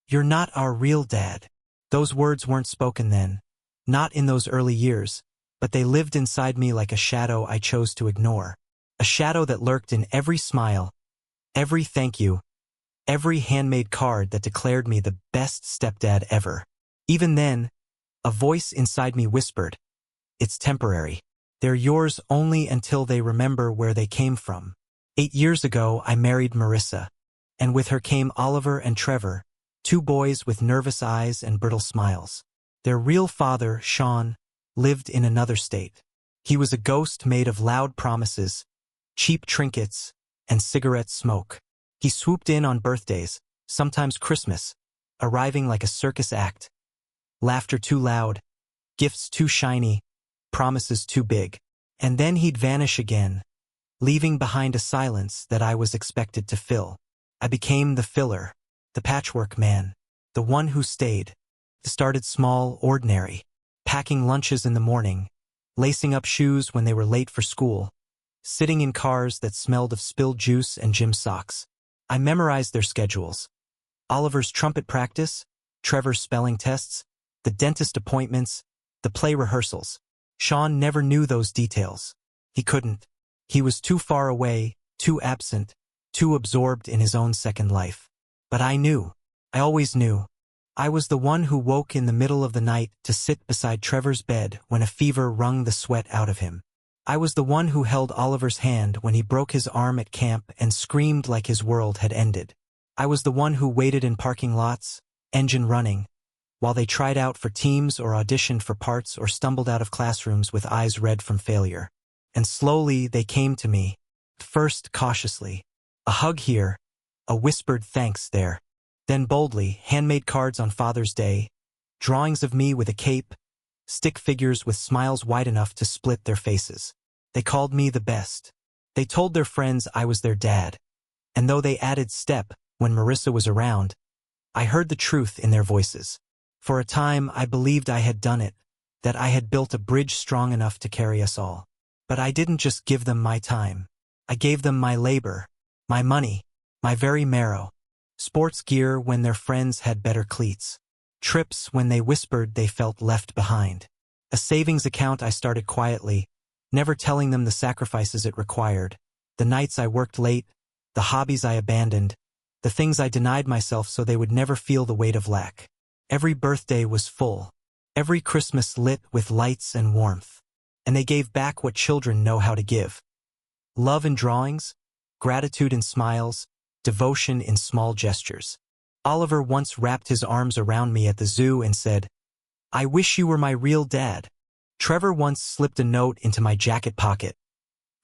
"You're not our real dad." Those words weren't spoken then, not in those early years, but they lived inside me like a shadow I chose to ignore. A shadow that lurked in every smile, every thank you, every handmade card that declared me the best stepdad ever. Even then, a voice inside me whispered, "It's temporary. They're yours only until they remember where they came from." 8 years ago, I married Marissa, and with her came Oliver and Trevor, two boys with nervous eyes and brittle smiles. Their real father, Sean, lived in another state. He was a ghost made of loud promises, cheap trinkets, and cigarette smoke. He swooped in on birthdays, sometimes Christmas, arriving like a circus act. Laughter too loud, gifts too shiny, promises too big. And then he'd vanish again, leaving behind a silence that I was expected to fill. I became the filler, the patchwork man, the one who stayed. Started small, ordinary, packing lunches in the morning, lacing up shoes when they were late for school, sitting in cars that smelled of spilled juice and gym socks. I memorized their schedules. Oliver's trumpet practice, Trevor's spelling tests, the dentist appointments, the play rehearsals. Sean never knew those details. He couldn't. He was too far away, too absent, too absorbed in his own second life. But I knew. I always knew. I was the one who woke in the middle of the night to sit beside Trevor's bed when a fever wrung the sweat out of him. I was the one who held Oliver's hand when he broke his arm at camp and screamed like his world had ended. I was the one who waited in parking lots, engine running, while they tried out for teams or auditioned for parts or stumbled out of classrooms with eyes red from failure. And slowly they came to me, first cautiously. A hug here, a whispered thanks there. Then boldly, handmade cards on Father's Day, drawings of me with a cape, stick figures with smiles wide enough to split their faces. They called me the best. They told their friends I was their dad. And though they added step when Marissa was around, I heard the truth in their voices. For a time, I believed I had done it, that I had built a bridge strong enough to carry us all. But I didn't just give them my time. I gave them my labor, my money, my very marrow. Sports gear when their friends had better cleats. Trips when they whispered they felt left behind. A savings account I started quietly, never telling them the sacrifices it required. The nights I worked late, the hobbies I abandoned, the things I denied myself so they would never feel the weight of lack. Every birthday was full. Every Christmas lit with lights and warmth. And they gave back what children know how to give. Love in drawings, gratitude in smiles, devotion in small gestures. Oliver once wrapped his arms around me at the zoo and said, "I wish you were my real dad." Trevor once slipped a note into my jacket pocket.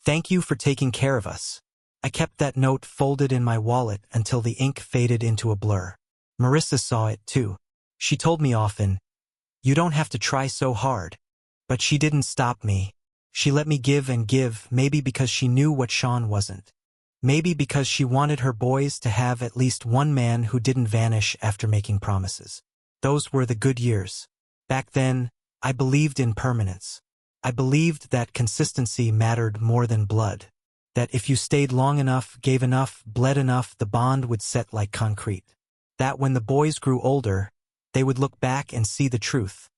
"Thank you for taking care of us." I kept that note folded in my wallet until the ink faded into a blur. Marissa saw it too. She told me often, "You don't have to try so hard." But she didn't stop me. She let me give and give, maybe because she knew what Sean wasn't. Maybe because she wanted her boys to have at least one man who didn't vanish after making promises. Those were the good years. Back then, I believed in permanence. I believed that consistency mattered more than blood. That if you stayed long enough, gave enough, bled enough, the bond would set like concrete. That when the boys grew older, they would look back and see the truth.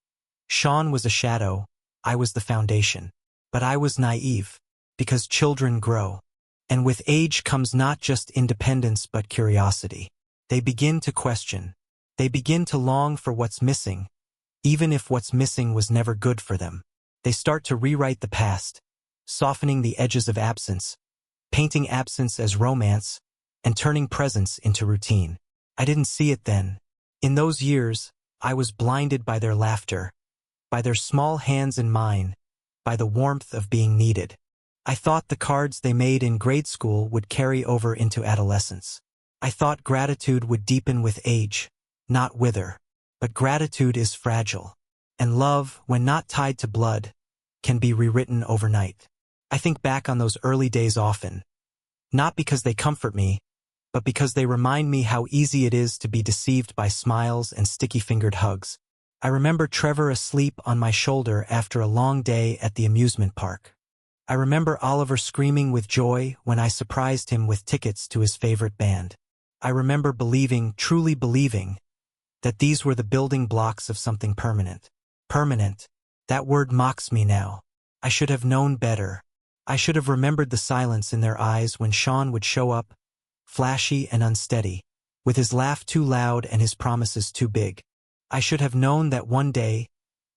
Sean was a shadow, I was the foundation. But I was naive, because children grow. And with age comes not just independence but curiosity. They begin to question. They begin to long for what's missing, even if what's missing was never good for them. They start to rewrite the past, softening the edges of absence, painting absence as romance, and turning presence into routine. I didn't see it then. In those years, I was blinded by their laughter, by their small hands in mine, by the warmth of being needed. I thought the cards they made in grade school would carry over into adolescence. I thought gratitude would deepen with age, not wither. But gratitude is fragile, and love, when not tied to blood, can be rewritten overnight. I think back on those early days often, not because they comfort me, but because they remind me how easy it is to be deceived by smiles and sticky-fingered hugs. I remember Trevor asleep on my shoulder after a long day at the amusement park. I remember Oliver screaming with joy when I surprised him with tickets to his favorite band. I remember believing, truly believing, that these were the building blocks of something permanent. Permanent. That word mocks me now. I should have known better. I should have remembered the silence in their eyes when Sean would show up, flashy and unsteady, with his laugh too loud and his promises too big. I should have known that one day,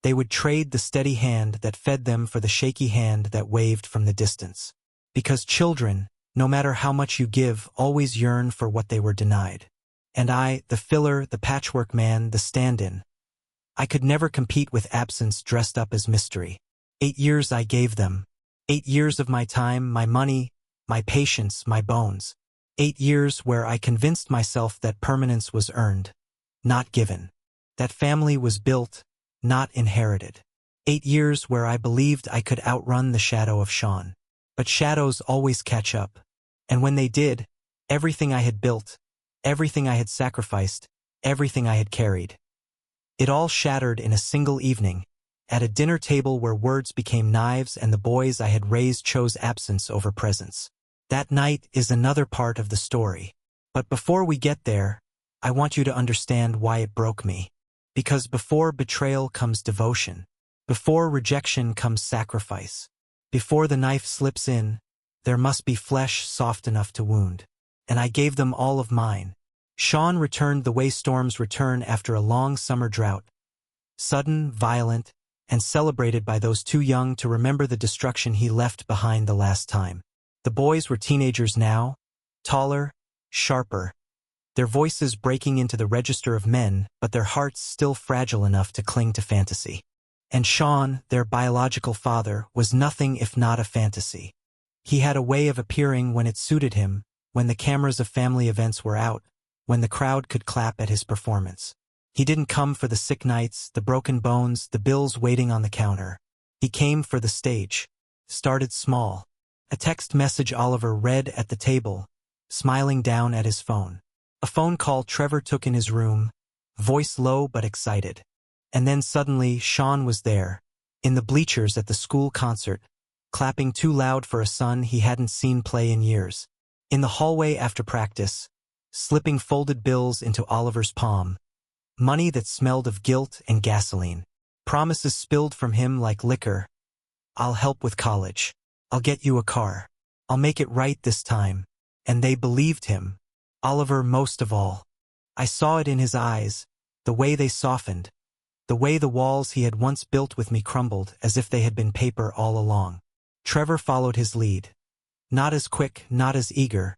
they would trade the steady hand that fed them for the shaky hand that waved from the distance. Because children, no matter how much you give, always yearn for what they were denied. And I, the filler, the patchwork man, the stand-in, I could never compete with absence dressed up as mystery. 8 years I gave them. 8 years of my time, my money, my patience, my bones. 8 years where I convinced myself that permanence was earned, not given. That family was built, not inherited. 8 years where I believed I could outrun the shadow of Sean. But shadows always catch up. And when they did, everything I had built, everything I had sacrificed, everything I had carried, it all shattered in a single evening, at a dinner table where words became knives and the boys I had raised chose absence over presence. That night is another part of the story. But before we get there, I want you to understand why it broke me. Because before betrayal comes devotion. Before rejection comes sacrifice. Before the knife slips in, there must be flesh soft enough to wound. And I gave them all of mine. Sean returned the way storms return after a long summer drought. Sudden, violent, and celebrated by those too young to remember the destruction he left behind the last time. The boys were teenagers now, taller, sharper, their voices breaking into the register of men, but their hearts still fragile enough to cling to fantasy. And Sean, their biological father, was nothing if not a fantasy. He had a way of appearing when it suited him, when the cameras of family events were out, when the crowd could clap at his performance. He didn't come for the sick nights, the broken bones, the bills waiting on the counter. He came for the stage. Started small. A text message Oliver read at the table, smiling down at his phone. A phone call Trevor took in his room, voice low but excited. And then suddenly Sean was there, in the bleachers at the school concert, clapping too loud for a son he hadn't seen play in years. In the hallway after practice, slipping folded bills into Oliver's palm. Money that smelled of guilt and gasoline. Promises spilled from him like liquor. I'll help with college. I'll get you a car. I'll make it right this time. And they believed him. Oliver most of all. I saw it in his eyes, the way they softened, the way the walls he had once built with me crumbled as if they had been paper all along. Trevor followed his lead. Not as quick, not as eager,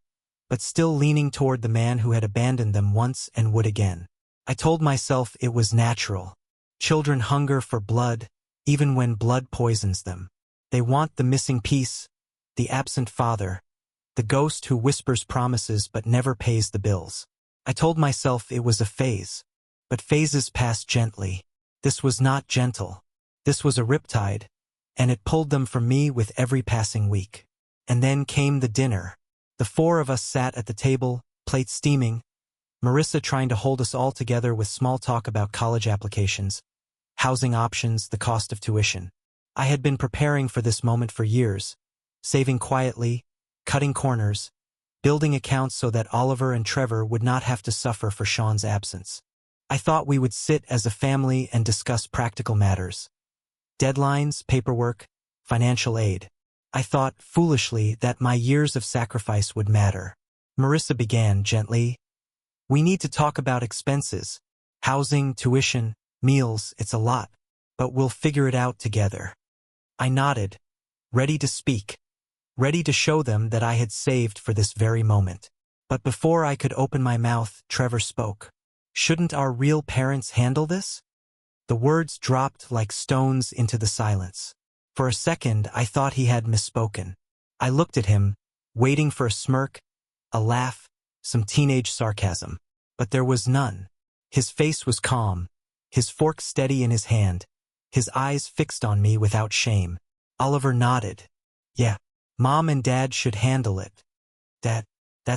but still leaning toward the man who had abandoned them once and would again. I told myself it was natural. Children hunger for blood, even when blood poisons them. They want the missing piece, the absent father, the ghost who whispers promises but never pays the bills. I told myself it was a phase, but phases pass gently. This was not gentle. This was a riptide, and it pulled them from me with every passing week. And then came the dinner. The four of us sat at the table, plates steaming, Marissa trying to hold us all together with small talk about college applications, housing options, the cost of tuition. I had been preparing for this moment for years, saving quietly, cutting corners, building accounts so that Oliver and Trevor would not have to suffer for Sean's absence. I thought we would sit as a family and discuss practical matters. Deadlines, paperwork, financial aid. I thought, foolishly, that my years of sacrifice would matter. Marissa began gently. We need to talk about expenses. Housing, tuition, meals, it's a lot. But we'll figure it out together. I nodded, ready to speak, ready to show them that I had saved for this very moment. But before I could open my mouth, Trevor spoke. Shouldn't our real parents handle this? The words dropped like stones into the silence. For a second, I thought he had misspoken. I looked at him, waiting for a smirk, a laugh, some teenage sarcasm. But there was none. His face was calm, his fork steady in his hand, his eyes fixed on me without shame. Oliver nodded. Yeah, Mom and Dad should handle it. That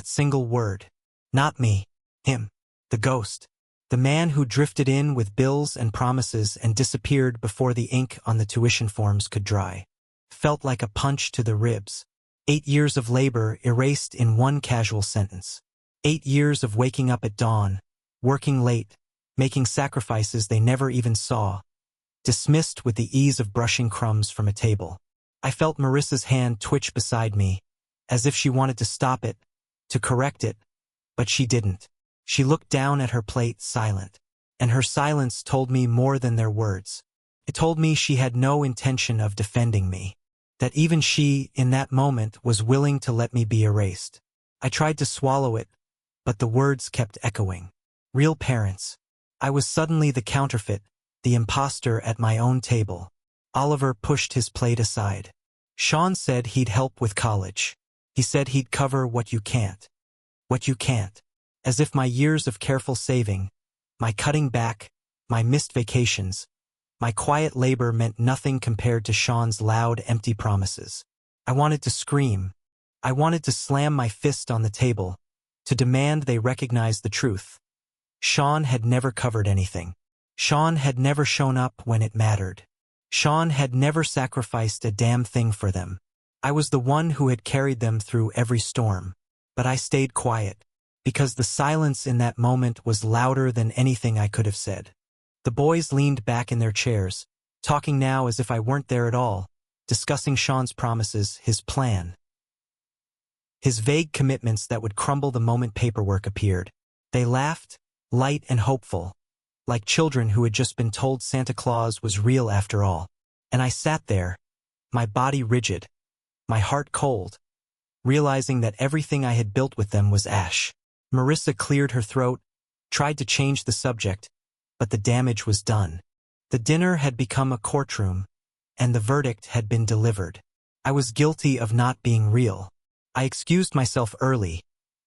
single word. Not me. Him. The ghost. The man who drifted in with bills and promises and disappeared before the ink on the tuition forms could dry. Felt like a punch to the ribs. 8 years of labor erased in one casual sentence. 8 years of waking up at dawn, working late, making sacrifices they never even saw, dismissed with the ease of brushing crumbs from a table. I felt Marissa's hand twitch beside me, as if she wanted to stop it, to correct it, but she didn't. She looked down at her plate, silent, and her silence told me more than their words. It told me she had no intention of defending me, that even she, in that moment, was willing to let me be erased. I tried to swallow it, but the words kept echoing. Real parents. I was suddenly the counterfeit, the imposter at my own table. Oliver pushed his plate aside. Sean said he'd help with college. He said he'd cover what you can't. What you can't. As if my years of careful saving, my cutting back, my missed vacations, my quiet labor meant nothing compared to Sean's loud, empty promises. I wanted to scream. I wanted to slam my fist on the table, to demand they recognize the truth. Sean had never covered anything. Sean had never shown up when it mattered. Sean had never sacrificed a damn thing for them. I was the one who had carried them through every storm. But I stayed quiet, because the silence in that moment was louder than anything I could have said. The boys leaned back in their chairs, talking now as if I weren't there at all, discussing Sean's promises, his plan. His vague commitments that would crumble the moment paperwork appeared. They laughed, light and hopeful, like children who had just been told Santa Claus was real after all. And I sat there, my body rigid, my heart cold, realizing that everything I had built with them was ash. Marissa cleared her throat, tried to change the subject, but the damage was done. The dinner had become a courtroom, and the verdict had been delivered. I was guilty of not being real. I excused myself early,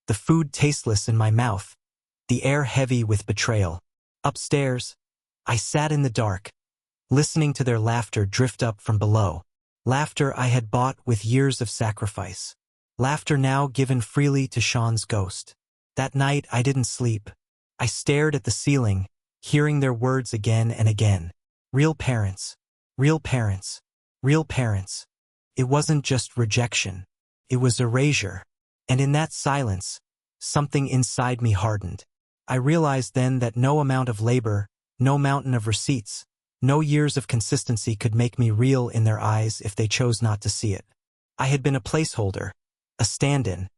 the food tasteless in my mouth, the air heavy with betrayal. Upstairs, I sat in the dark, listening to their laughter drift up from below. Laughter I had bought with years of sacrifice. Laughter now given freely to Sean's ghost. That night I didn't sleep. I stared at the ceiling, hearing their words again and again. Real parents. Real parents. Real parents. It wasn't just rejection. It was erasure. And in that silence, something inside me hardened. I realized then that no amount of labor, no mountain of receipts, no years of consistency could make me real in their eyes if they chose not to see it. I had been a placeholder, a stand-in,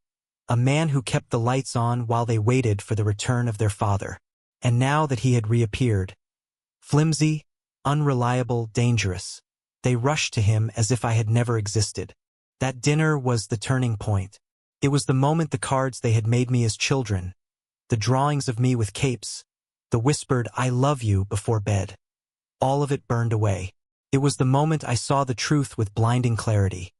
a man who kept the lights on while they waited for the return of their father. And now that he had reappeared, flimsy, unreliable, dangerous, they rushed to him as if I had never existed. That dinner was the turning point. It was the moment the cards they had made me as children, the drawings of me with capes, the whispered "I love you" before bed. All of it burned away. It was the moment I saw the truth with blinding clarity.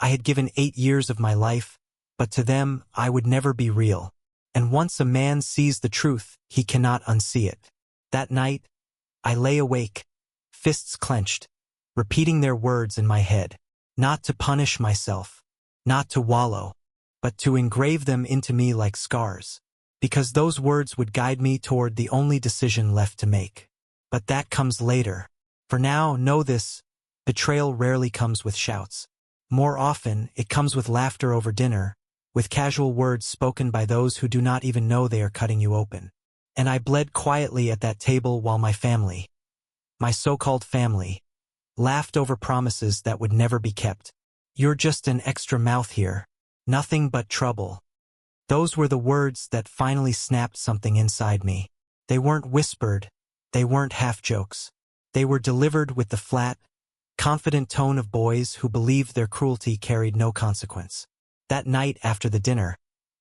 I had given 8 years of my life, but to them I would never be real. And once a man sees the truth, he cannot unsee it. That night, I lay awake, fists clenched, repeating their words in my head, not to punish myself, not to wallow, but to engrave them into me like scars, because those words would guide me toward the only decision left to make. But that comes later. For now, know this: betrayal rarely comes with shouts. More often, it comes with laughter over dinner, with casual words spoken by those who do not even know they are cutting you open. And I bled quietly at that table while my family, my so-called family, laughed over promises that would never be kept. You're just an extra mouth here. Nothing but trouble. Those were the words that finally snapped something inside me. They weren't whispered. They weren't half-jokes. They were delivered with the flat, confident tone of boys who believed their cruelty carried no consequence. That night after the dinner,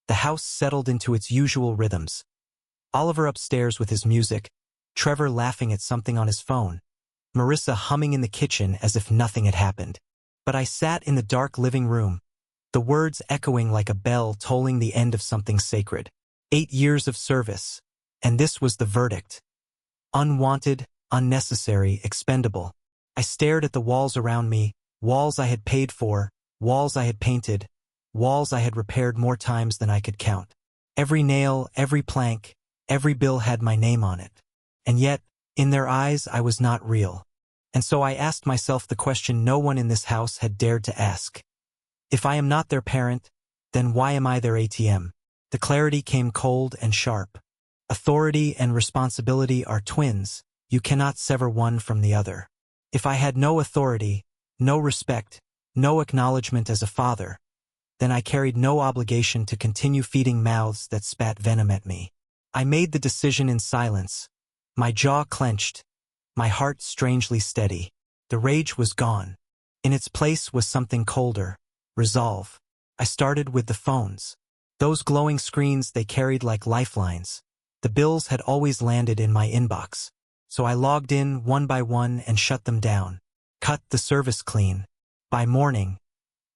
the house settled into its usual rhythms. Oliver upstairs with his music, Trevor laughing at something on his phone, Marissa humming in the kitchen as if nothing had happened. But I sat in the dark living room, the words echoing like a bell tolling the end of something sacred. 8 years of service, and this was the verdict. Unwanted, unnecessary, expendable. I stared at the walls around me, walls I had paid for, walls I had painted, walls I had repaired more times than I could count. Every nail, every plank, every bill had my name on it. And yet, in their eyes, I was not real. And so I asked myself the question no one in this house had dared to ask. If I am not their parent, then why am I their ATM? The clarity came cold and sharp. Authority and responsibility are twins. You cannot sever one from the other. If I had no authority, no respect, no acknowledgement as a father, then I carried no obligation to continue feeding mouths that spat venom at me. I made the decision in silence, my jaw clenched, my heart strangely steady. The rage was gone. In its place was something colder, resolve. I started with the phones. Those glowing screens they carried like lifelines. The bills had always landed in my inbox. So I logged in one by one and shut them down. Cut the service clean. By morning,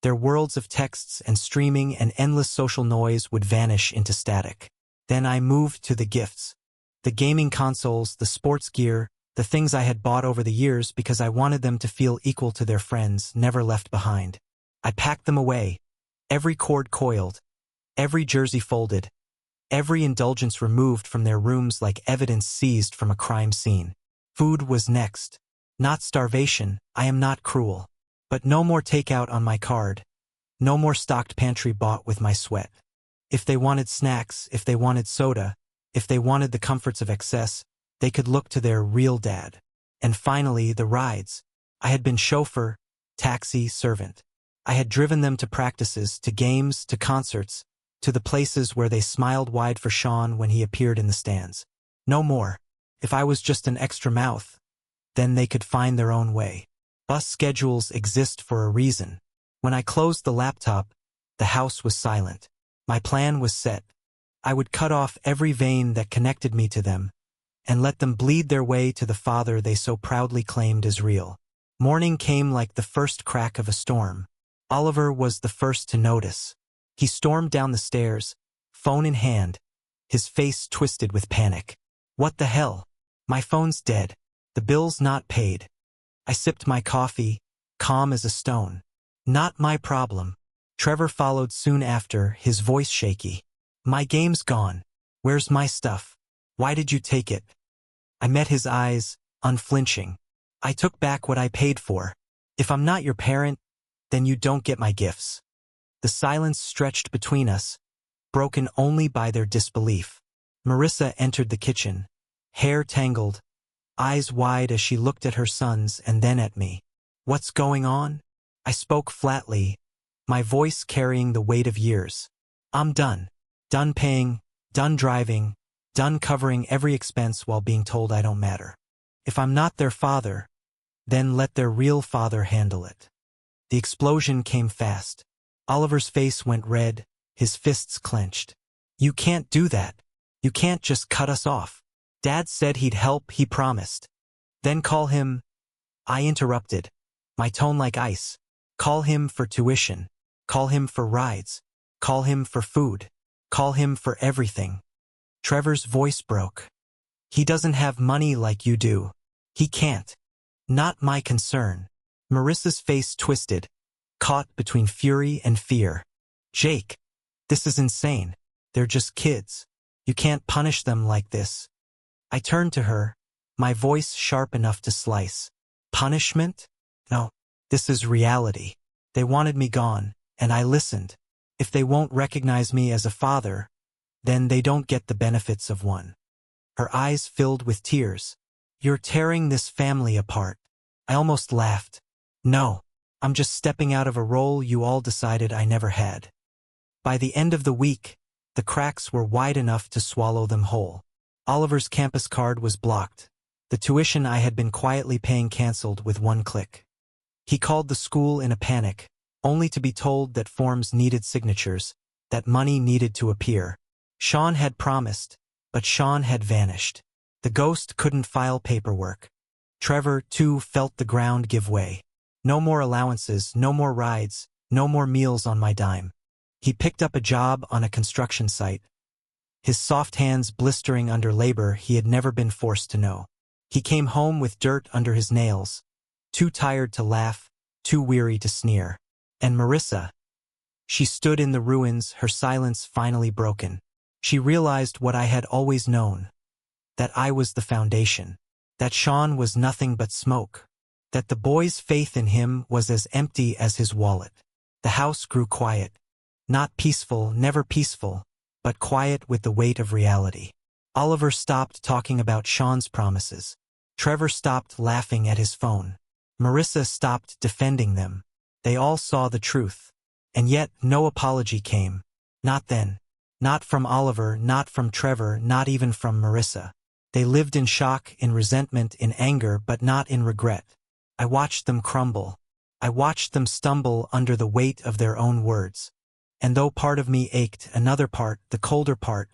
their worlds of texts and streaming and endless social noise would vanish into static. Then I moved to the gifts. The gaming consoles, the sports gear, the things I had bought over the years because I wanted them to feel equal to their friends, never left behind. I packed them away, every cord coiled, every jersey folded, every indulgence removed from their rooms like evidence seized from a crime scene. Food was next. Not starvation, I am not cruel. But no more takeout on my card. No more stocked pantry bought with my sweat. If they wanted snacks, if they wanted soda, if they wanted the comforts of excess, they could look to their real dad. And finally, the rides. I had been chauffeur, taxi, servant. I had driven them to practices, to games, to concerts, to the places where they smiled wide for Sean when he appeared in the stands. No more. If I was just an extra mouth, then they could find their own way. Bus schedules exist for a reason. When I closed the laptop, the house was silent. My plan was set. I would cut off every vein that connected me to them, and let them bleed their way to the father they so proudly claimed as real. Morning came like the first crack of a storm. Oliver was the first to notice. He stormed down the stairs, phone in hand, his face twisted with panic. What the hell? My phone's dead. The bill's not paid. I sipped my coffee, calm as a stone. Not my problem. Trevor followed soon after, his voice shaky. My game's gone. Where's my stuff? Why did you take it? I met his eyes, unflinching. I took back what I paid for. If I'm not your parent, then you don't get my gifts. The silence stretched between us, broken only by their disbelief. Marissa entered the kitchen, hair tangled, eyes wide as she looked at her sons and then at me. What's going on? I spoke flatly, my voice carrying the weight of years. I'm done. Done paying, done driving, done covering every expense while being told I don't matter. If I'm not their father, then let their real father handle it. The explosion came fast. Oliver's face went red, his fists clenched. You can't do that. You can't just cut us off. Dad said he'd help, he promised. Then call him. I interrupted, my tone like ice. Call him for tuition. Call him for rides. Call him for food. Call him for everything. Trevor's voice broke. He doesn't have money like you do. He can't. Not my concern. Marissa's face twisted, caught between fury and fear. Jake, this is insane. They're just kids. You can't punish them like this. I turned to her, my voice sharp enough to slice. Punishment? No, this is reality. They wanted me gone, and I listened. If they won't recognize me as a father, then they don't get the benefits of one. Her eyes filled with tears. You're tearing this family apart. I almost laughed. No, I'm just stepping out of a role you all decided I never had. By the end of the week, the cracks were wide enough to swallow them whole. Oliver's campus card was blocked. The tuition I had been quietly paying canceled with one click. He called the school in a panic, only to be told that forms needed signatures, that money needed to appear. Sean had promised, but Sean had vanished. The ghost couldn't file paperwork. Trevor, too, felt the ground give way. No more allowances, no more rides, no more meals on my dime. He picked up a job on a construction site, his soft hands blistering under labor he had never been forced to know. He came home with dirt under his nails, too tired to laugh, too weary to sneer. And Marissa, she stood in the ruins, her silence finally broken. She realized what I had always known, that I was the foundation, that Sean was nothing but smoke, that the boy's faith in him was as empty as his wallet. The house grew quiet, not peaceful, never peaceful, but quiet with the weight of reality. Oliver stopped talking about Sean's promises. Trevor stopped laughing at his phone. Marissa stopped defending them. They all saw the truth. And yet no apology came. Not then. Not from Oliver, not from Trevor, not even from Marissa. They lived in shock, in resentment, in anger, but not in regret. I watched them crumble. I watched them stumble under the weight of their own words. And though part of me ached, another part, the colder part,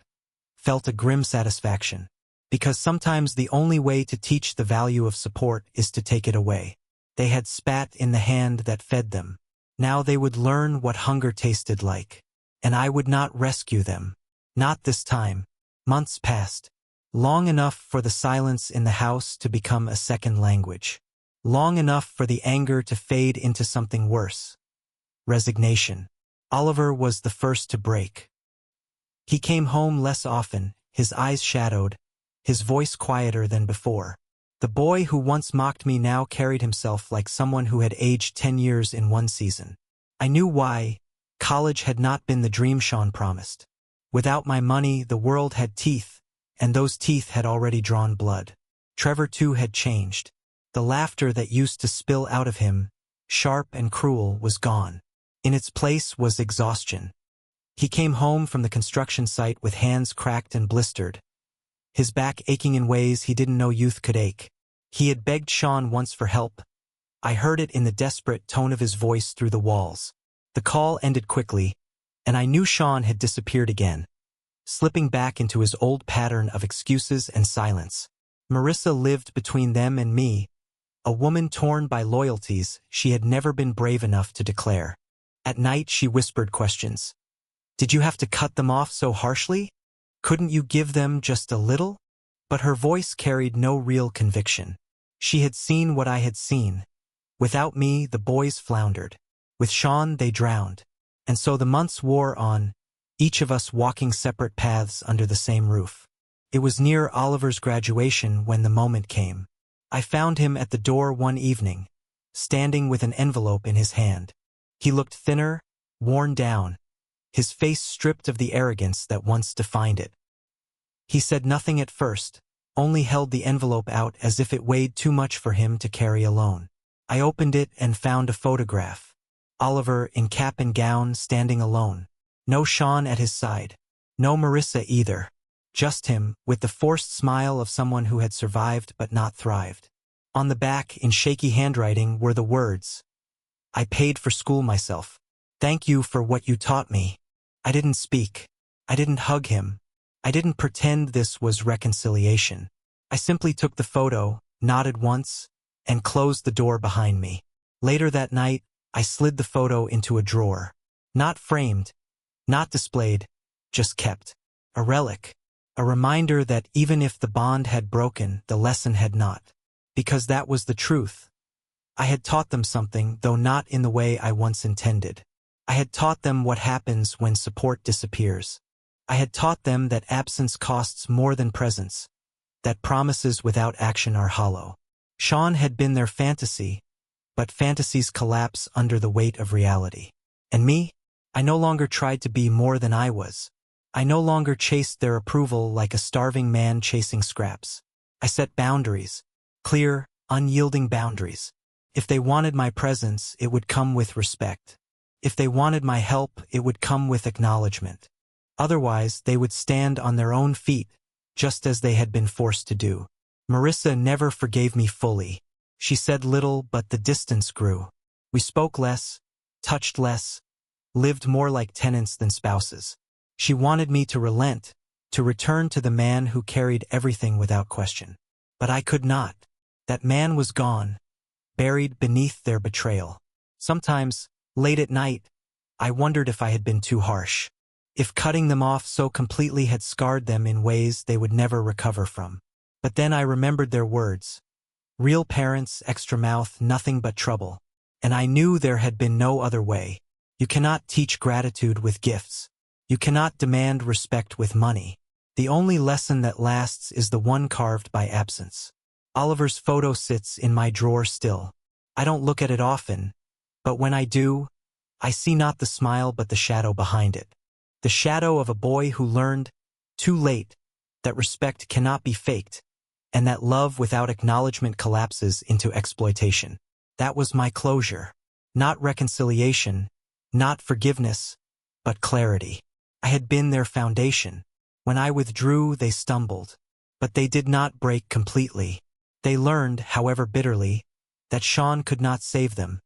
felt a grim satisfaction. Because sometimes the only way to teach the value of support is to take it away. They had spat in the hand that fed them. Now they would learn what hunger tasted like. And I would not rescue them. Not this time. Months passed. Long enough for the silence in the house to become a second language. Long enough for the anger to fade into something worse. Resignation. Oliver was the first to break. He came home less often, his eyes shadowed, his voice quieter than before. The boy who once mocked me now carried himself like someone who had aged 10 years in one season. I knew why. College had not been the dream Sean promised. Without my money, the world had teeth, and those teeth had already drawn blood. Trevor too had changed. The laughter that used to spill out of him, sharp and cruel, was gone. In its place was exhaustion. He came home from the construction site with hands cracked and blistered, his back aching in ways he didn't know youth could ache. He had begged Sean once for help. I heard it in the desperate tone of his voice through the walls. The call ended quickly, and I knew Sean had disappeared again, slipping back into his old pattern of excuses and silence. Marissa lived between them and me, a woman torn by loyalties she had never been brave enough to declare. At night she whispered questions. Did you have to cut them off so harshly? Couldn't you give them just a little? But her voice carried no real conviction. She had seen what I had seen. Without me, the boys floundered. With Sean, they drowned. And so the months wore on, each of us walking separate paths under the same roof. It was near Oliver's graduation when the moment came. I found him at the door one evening, standing with an envelope in his hand. He looked thinner, worn down, his face stripped of the arrogance that once defined it. He said nothing at first, only held the envelope out as if it weighed too much for him to carry alone. I opened it and found a photograph. Oliver, in cap and gown, standing alone. No Sean at his side. No Marissa either. Just him, with the forced smile of someone who had survived but not thrived. On the back, in shaky handwriting, were the words, I paid for school myself. Thank you for what you taught me. I didn't speak. I didn't hug him. I didn't pretend this was reconciliation. I simply took the photo, nodded once, and closed the door behind me. Later that night, I slid the photo into a drawer. Not framed, not displayed, just kept. A relic. A reminder that even if the bond had broken, the lesson had not. Because that was the truth. I had taught them something, though not in the way I once intended. I had taught them what happens when support disappears. I had taught them that absence costs more than presence, that promises without action are hollow. Sean had been their fantasy, but fantasies collapse under the weight of reality. And me? I no longer tried to be more than I was. I no longer chased their approval like a starving man chasing scraps. I set boundaries, clear, unyielding boundaries. If they wanted my presence, it would come with respect. If they wanted my help, it would come with acknowledgement. Otherwise, they would stand on their own feet, just as they had been forced to do. Marissa never forgave me fully. She said little, but the distance grew. We spoke less, touched less, lived more like tenants than spouses. She wanted me to relent, to return to the man who carried everything without question. But I could not. That man was gone, buried beneath their betrayal. Sometimes, late at night, I wondered if I had been too harsh. If cutting them off so completely had scarred them in ways they would never recover from. But then I remembered their words. Real parents, extra mouth, nothing but trouble. And I knew there had been no other way. You cannot teach gratitude with gifts. You cannot demand respect with money. The only lesson that lasts is the one carved by absence. Oliver's photo sits in my drawer still. I don't look at it often, but when I do, I see not the smile but the shadow behind it. The shadow of a boy who learned, too late, that respect cannot be faked, and that love without acknowledgement collapses into exploitation. That was my closure. Not reconciliation, not forgiveness, but clarity. I had been their foundation. When I withdrew, they stumbled. But they did not break completely. They learned, however bitterly, that Sean could not save them,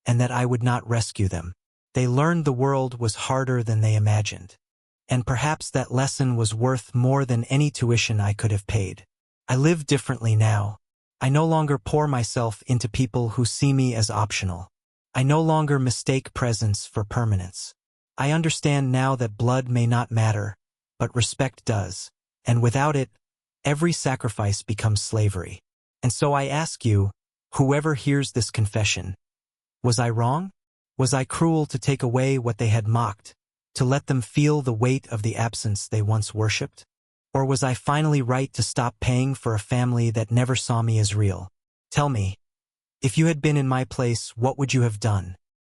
and that I would not rescue them. They learned the world was harder than they imagined. And perhaps that lesson was worth more than any tuition I could have paid. I live differently now. I no longer pour myself into people who see me as optional. I no longer mistake presence for permanence. I understand now that blood may not matter, but respect does. And without it, every sacrifice becomes slavery. And so I ask you, whoever hears this confession, was I wrong? Was I cruel to take away what they had mocked, to let them feel the weight of the absence they once worshipped? Or was I finally right to stop paying for a family that never saw me as real? Tell me, if you had been in my place, what would you have done?